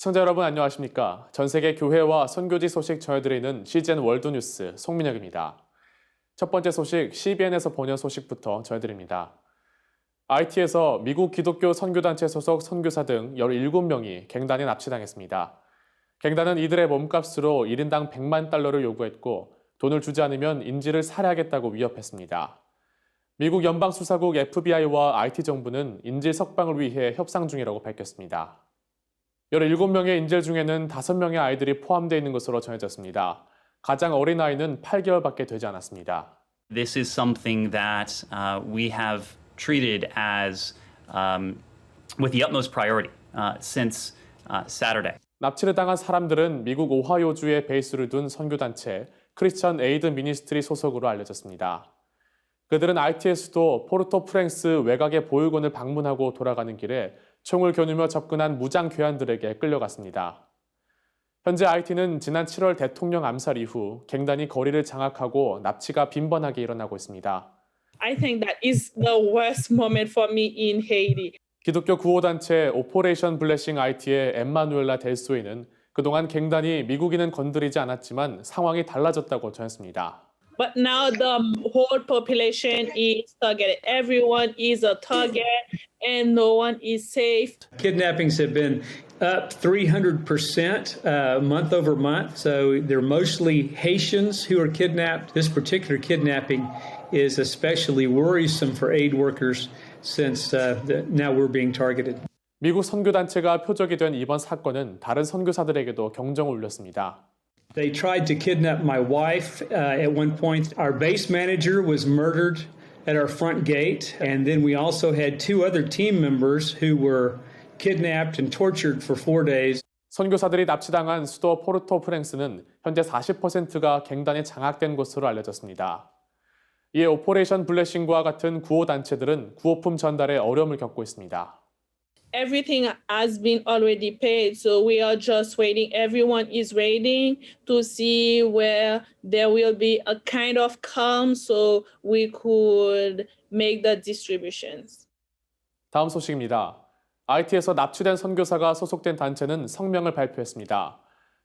시청자 여러분 안녕하십니까? 전 세계 교회와 선교지 소식 전해드리는 CGN 월드뉴스 송민혁입니다. 첫 번째 소식 CBN에서 보낸 소식부터 전해드립니다. IT에서 미국 기독교 선교단체 소속 선교사 등 17명이 갱단에 납치당했습니다. 갱단은 이들의 몸값으로 1인당 100만 달러를 요구했고 돈을 주지 않으면 인질을 살해하겠다고 위협했습니다. 미국 연방수사국 FBI와 IT 정부는 인질 석방을 위해 협상 중이라고 밝혔습니다. 17명의 인질 중에는 5명의 아이들이 포함되어 있는 것으로 전해졌습니다. 가장 어린 아이는 8개월밖에 되지 않았습니다. This is something that we have treated as with the utmost priority since Saturday. 납치를 당한 사람들은 미국 오하이오주에 베이스를 둔 선교단체 크리스천 에이드 미니스트리 소속으로 알려졌습니다. 그들은 IT의 수도 포르토 프랭스 외곽의 보육원을 방문하고 돌아가는 길에 총을 겨누며 접근한 무장 괴한들에게 끌려갔습니다. 현재 IT는 지난 7월 대통령 암살 이후 갱단이 거리를 장악하고 납치가 빈번하게 일어나고 있습니다. I think that is the worst moment for me in Haiti. 기독교 구호단체 오퍼레이션 블레싱 IT의 엠마누엘라 델소이는 그동안 갱단이 미국인은 건드리지 않았지만 상황이 달라졌다고 전했습니다. But now the whole population is targeted. Everyone is a target and no one is safe. Kidnappings have been up 300% month over month. So they're mostly Haitians who are kidnapped. This particular kidnapping is especially worrisome for aid workers since now we're being targeted. 미국 선교단체가 표적이 된 이번 사건은 다른 선교사들에게도 경종을 울렸습니다. They tried to kidnap my wife at one point. Our base manager was murdered at our front gate. And then we also had 2 other team members who were kidnapped and tortured for 4 days. 선교사들이 납치당한 수도 포르토 프랭스는 현재 40%가 갱단에 장악된 것으로 알려졌습니다. 이에 오퍼레이션 블레싱과 같은 구호단체들은 구호품 전달에 어려움을 겪고 있습니다. Everything has been already paid, so we are just waiting. Everyone is waiting to see where there will be a kind of calm so we could make the distributions. 다음 소식입니다. IT에서 납치된 선교사가 소속된 단체는 성명을 발표했습니다.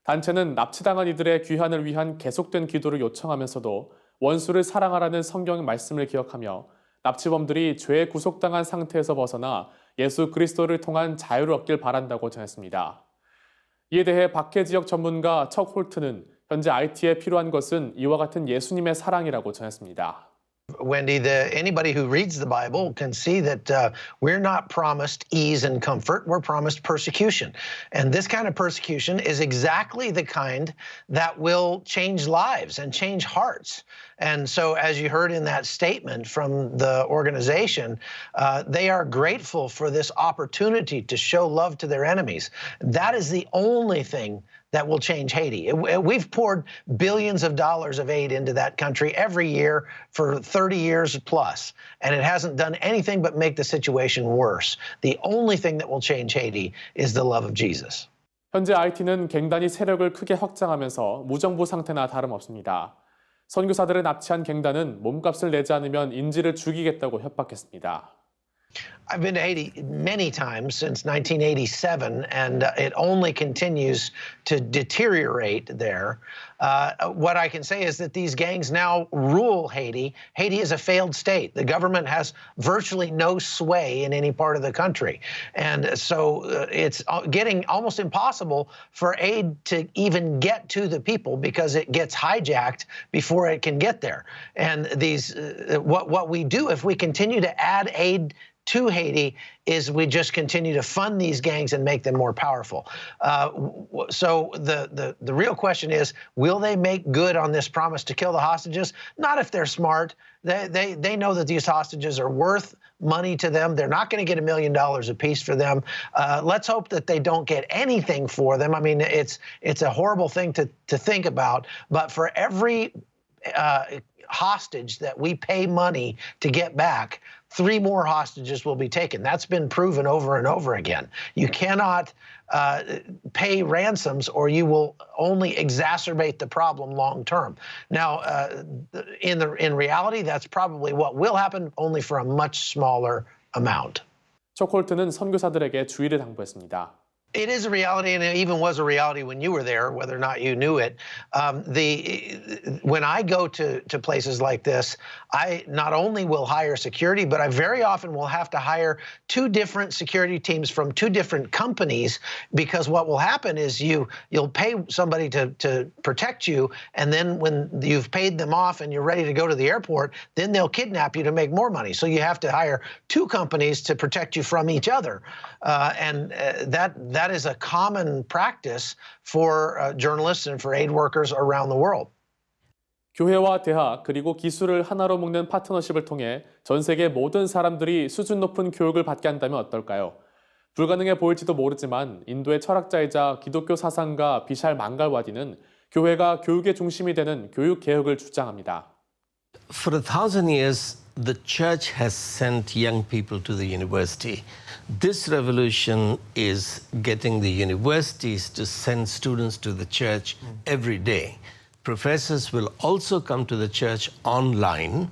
단체는 납치당한 이들의 귀환을 위한 계속된 기도를 요청하면서도 원수를 사랑하라는 성경 말씀을 기억하며 납치범들이 죄에 구속당한 상태에서 벗어나 예수 그리스도를 통한 자유를 얻길 바란다고 전했습니다. 이에 대해 박해 지역 전문가 척 홀트는 현재 IT에 필요한 것은 이와 같은 예수님의 사랑이라고 전했습니다. Wendy, anybody who reads the Bible can see that we're not promised ease and comfort. We're promised persecution. And this kind of persecution is exactly the kind that will change lives and change hearts. And so, as you heard in that statement from the organization, they are grateful for this opportunity to show love to their enemies. That is the only thing that will change Haiti. We've poured billions of dollars of aid into that country every year for 30 years plus, and it hasn't done anything but make the situation worse. The only thing that will change Haiti is the love of Jesus. 현재 IT는 갱단이 세력을 크게 확장하면서 무정부 상태나 다름없습니다. 선교사들을 납치한 갱단은 몸값을 내지 않으면 인질을 죽이겠다고 협박했습니다. I've been to Haiti many times since 1987, and it only continues to deteriorate there. What I can say is that these gangs now rule Haiti. Haiti is a failed state. The government has virtually no sway in any part of the country. And so it's getting almost impossible for aid to even get to the people because it gets hijacked before it can get there. And these, what we do if we continue to add aid to Haiti is we just continue to fund these gangs and make them more powerful. So the real question is, will they make good on this promise to kill the hostages? Not if they're smart. They know that these hostages are worth money to them. They're not going to get $1 million apiece for them. Let's hope that they don't get anything for them. I mean, it's a horrible thing to think about, but for every hostage that we pay money to get back, 3 more hostages will be taken. That's been proven over and over again. You cannot pay ransoms or you will only exacerbate the problem long term. Now, in reality, that's probably what will happen, only for a much smaller amount. 초콜트는 선교사들에게 주의를 당부했습니다. It is a reality, and it even was a reality when you were there, whether or not you knew it. When I go to places like this, I not only will hire security, but I very often will have to hire two different security teams from two different companies, because what will happen is you'll pay somebody to protect you, and then when you've paid them off and you're ready to go to the airport, then they'll kidnap you to make more money. So you have to hire two companies to protect you from each other, and that is a common practice for journalists and for aid workers around the world. 교회와 대학 그리고 기술을 하나로 묶는 파트너십을 통해 전 세계 모든 사람들이 수준 높은 교육을 받게 한다면 어떨까요? 불가능해 보일지도 모르지만 인도의 철학자이자 기독교 사상가 비샬 망갈와디는 교회가 교육의 중심이 되는 교육 개혁을 주장합니다. For 1,000 years, the church has sent young people to the university. This revolution is getting the universities to send students to the church every day. Professors will also come to the church online,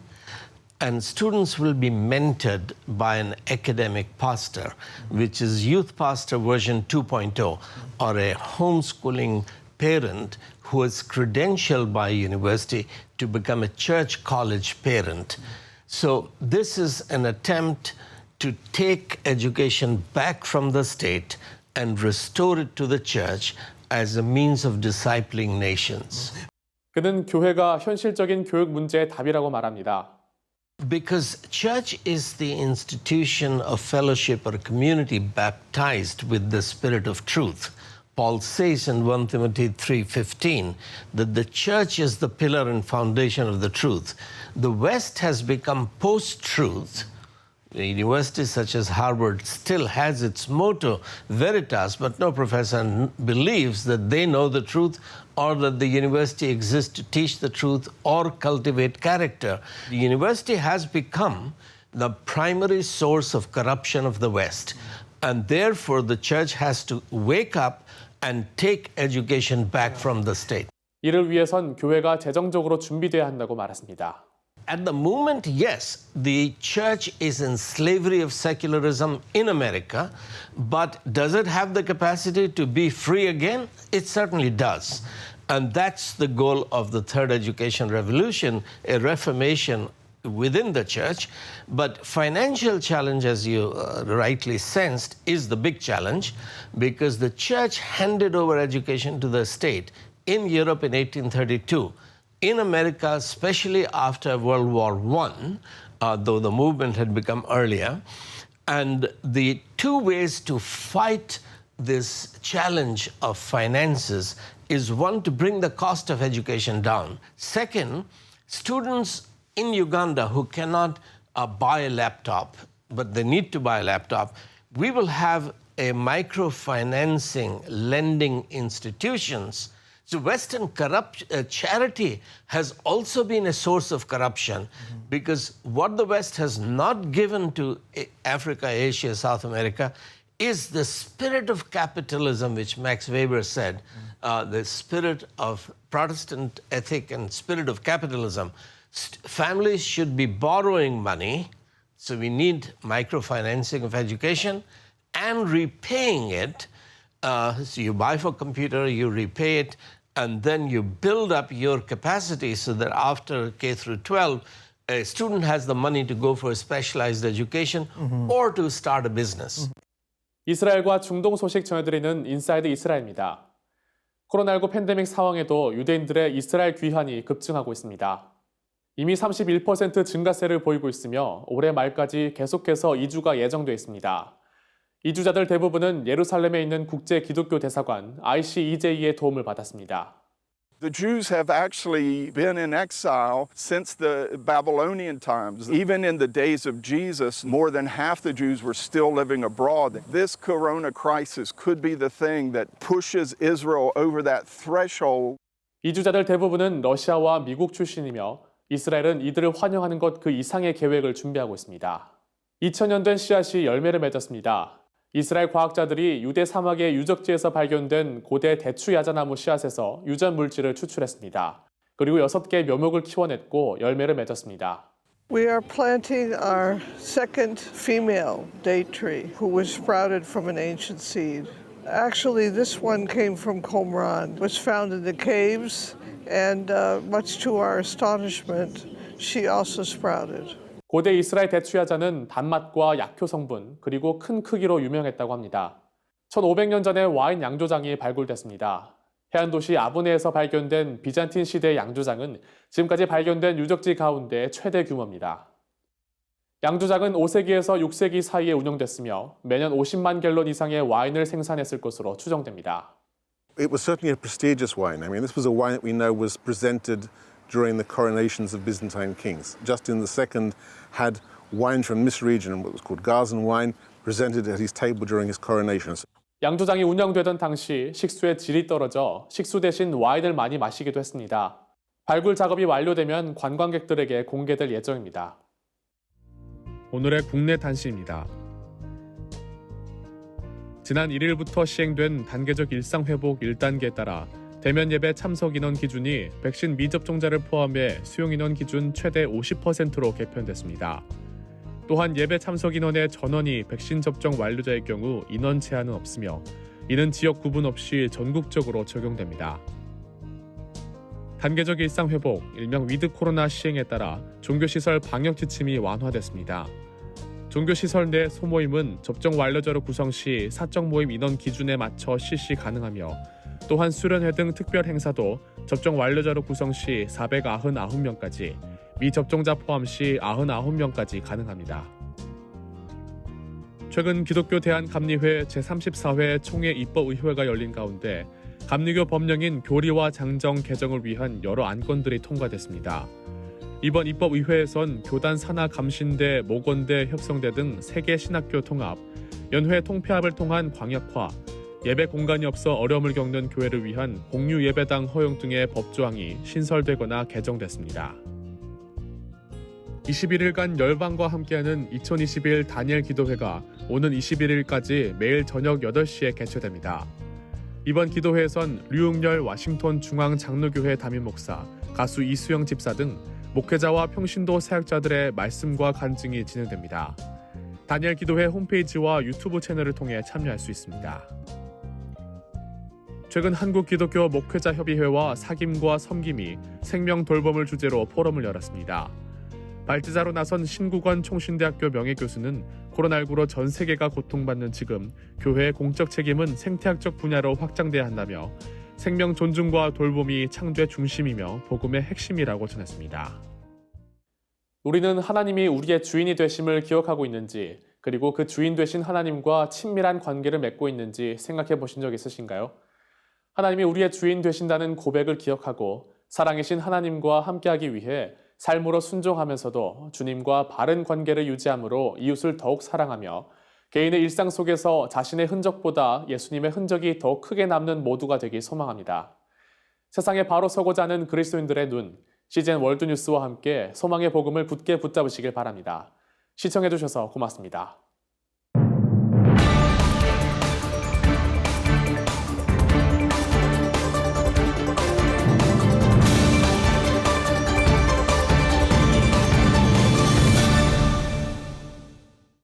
and students will be mentored by an academic pastor, which is Youth Pastor version 2.0, or a homeschooling parent who is credentialed by a university to become a church college parent. So this is an attempt to take education back from the state and restore it to the church as a means of discipling nations. 그는 교회가 현실적인 교육 문제의 답이라고 말합니다. Because church is the institution of fellowship or community baptized with the Spirit of truth. Paul says in 1 Timothy 3:15 that the church is the pillar and foundation of the truth. The West has become post-truth. The universities such as Harvard still has its motto, Veritas, but no professor believes that they know the truth or that the university exists to teach the truth or cultivate character. The university has become the primary source of corruption of the West, and therefore the church has to wake up and take education back from the state. 이를 위해선 교회가 재정적으로 준비돼야 한다고 말했습니다. At the moment, yes, the church is in slavery of secularism in America, but does it have the capacity to be free again? It certainly does. And that's the goal of the third education revolution, a reformation within the church. But financial challenge, as you rightly sensed, is the big challenge, because the church handed over education to the state in Europe in 1832. In America, especially after World War I, though the movement had become earlier, and the two ways to fight this challenge of finances is, one, to bring the cost of education down. Second, students in Uganda who cannot buy a laptop, but they need to buy a laptop, we will have a microfinancing lending institutions. So Western charity has also been a source of corruption, because what the West has not given to Africa, Asia, South America is the spirit of capitalism, which Max Weber said, the spirit of Protestant ethic and spirit of capitalism. Families should be borrowing money, so we need microfinancing of education and repaying it. So you buy for computer, you repay it, and then you build up your capacity so that after K through 12, a student has the money to go for a specialized education or to start a business. 이스라엘과 중동 소식 전해드리는 인사이드 이스라엘입니다. 코로나19 팬데믹 상황에도 유대인들의 이스라엘 귀환이 급증하고 있습니다. 이미 31% 증가세를 보이고 있으며 올해 말까지 계속해서 이주가 예정돼 있습니다. 이주자들 대부분은 예루살렘에 있는 국제 기독교 대사관 ICEJ의 도움을 받았습니다. The Jews have actually been in exile since the Babylonian times. Even in the days of Jesus, more than half the Jews were still living abroad. This corona crisis could be the thing that pushes Israel over that threshold. 이주자들 대부분은 러시아와 미국 출신이며 이스라엘은 이들을 환영하는 것 그 이상의 계획을 준비하고 있습니다. 2000년 된 씨앗이 열매를 맺었습니다. 이스라엘 과학자들이 유대 사막의 유적지에서 발견된 고대 대추 야자나무 씨앗에서 유전 물질을 추출했습니다. 그리고 6개의 묘목을 키워냈고 열매를 맺었습니다. We are planting our second female date tree, who was sprouted from an ancient seed. Actually, this one came from Qumran, was found in the caves, and much to our astonishment, she also sprouted. 고대 이스라엘 대추야자는 단맛과 약효 성분, 그리고 큰 크기로 유명했다고 합니다. 1500년 전에 와인 양조장이 발굴됐습니다. 해안 도시 아브네에서 발견된 비잔틴 시대의 양조장은 지금까지 발견된 유적지 가운데 최대 규모입니다. 양조장은 5세기에서 6세기 사이에 운영됐으며 매년 50만 갤런 이상의 와인을 생산했을 것으로 추정됩니다. It was certainly a prestigious wine. I mean, this was a wine that we know was presented during the coronations of Byzantine kings. Justin II had wine from this region, what was called Gazan wine, presented at his table during his coronation. 양조장이 운영되던 당시 식수의 질이 떨어져 식수 대신 와인을 많이 마시기도 했습니다. 발굴 작업이 완료되면 관광객들에게 공개될 예정입니다. 오늘의 국내 단시입니다. 지난 1일부터 시행된 단계적 일상회복 1단계에 따라 대면 예배 참석 인원 기준이 백신 미접종자를 포함해 수용 인원 기준 최대 50%로 개편됐습니다. 또한 예배 참석 인원의 전원이 백신 접종 완료자의 경우 인원 제한은 없으며 이는 지역 구분 없이 전국적으로 적용됩니다. 단계적 일상회복, 일명 위드 코로나 시행에 따라 종교시설 방역 지침이 완화됐습니다. 종교시설 내 소모임은 접종 완료자로 구성 시 사적 모임 인원 기준에 맞춰 실시 가능하며 또한 수련회 등 특별 행사도 접종 완료자로 구성 시 499명까지, 미접종자 포함 시 99명까지 가능합니다. 최근 기독교 대한감리회 제34회 총회 입법의회가 열린 가운데 감리교 법령인 교리와 장정 개정을 위한 여러 안건들이 통과됐습니다. 이번 입법의회에선 교단 산하 감신대, 모건대, 협성대 등 3개 신학교 통합, 연회 통폐합을 통한 광역화, 예배 공간이 없어 어려움을 겪는 교회를 위한 공유 예배당 허용 등의 법조항이 신설되거나 개정됐습니다. 21일간 열방과 함께하는 2021 다니엘 기도회가 오는 21일까지 매일 저녁 8시에 개최됩니다. 이번 기도회에선 류응열 와싱턴 중앙장로교회 담임 목사, 가수 이수영 집사 등 목회자와 평신도 사역자들의 말씀과 간증이 진행됩니다. 다니엘 기도회 홈페이지와 유튜브 채널을 통해 참여할 수 있습니다. 최근 한국기독교 목회자협의회와 사김과 섬김이 생명 돌봄을 주제로 포럼을 열었습니다. 발제자로 나선 신국원 총신대학교 명예교수는 코로나19로 전 세계가 고통받는 지금 교회의 공적 책임은 생태학적 분야로 확장돼야 한다며 생명 존중과 돌봄이 창조의 중심이며 복음의 핵심이라고 전했습니다. 우리는 하나님이 우리의 주인이 되심을 기억하고 있는지, 그리고 그 주인 되신 하나님과 친밀한 관계를 맺고 있는지 생각해 보신 적 있으신가요? 하나님이 우리의 주인 되신다는 고백을 기억하고 사랑이신 하나님과 함께하기 위해 삶으로 순종하면서도 주님과 바른 관계를 유지함으로 이웃을 더욱 사랑하며 개인의 일상 속에서 자신의 흔적보다 예수님의 흔적이 더 크게 남는 모두가 되길 소망합니다. 세상에 바로 서고자 하는 그리스도인들의 눈, CGN 월드뉴스와 함께 소망의 복음을 굳게 붙잡으시길 바랍니다. 시청해주셔서 고맙습니다.